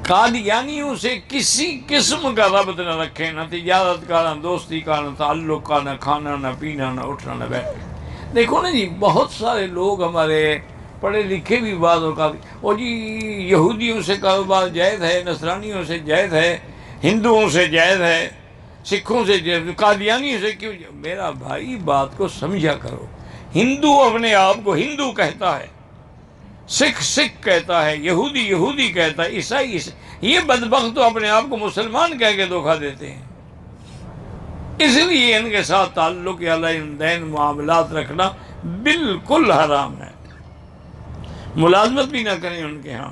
قادیانیوں سے کسی قسم کا ربط نہ رکھیں، نہ تجارت کا، نہ دوستی کا، نہ تعلق کا، نہ کھانا نہ پینا، نہ اٹھنا نہ بیٹھنا۔ دیکھو نا جی، بہت سارے لوگ ہمارے پڑھے لکھے بھی بعض اوقات، اور جی یہودیوں سے کاروبار جائز ہے، نصرانیوں سے جائز ہے، ہندوؤں سے جائز ہے، سکھوں سے جائز، قادیانی سے کیوں؟ میرا بھائی بات کو سمجھا کرو۔ ہندو اپنے آپ کو ہندو کہتا ہے، سکھ سکھ کہتا ہے، یہودی یہودی کہتا ہے، عیسائی یہ بدبخت تو اپنے آپ کو مسلمان کہہ کے دھوکہ دیتے ہیں۔ اس لیے ان کے ساتھ تعلق یا لین دین معاملات رکھنا بالکل حرام ہے، ملازمت بھی نہ کریں ان کے ہاں۔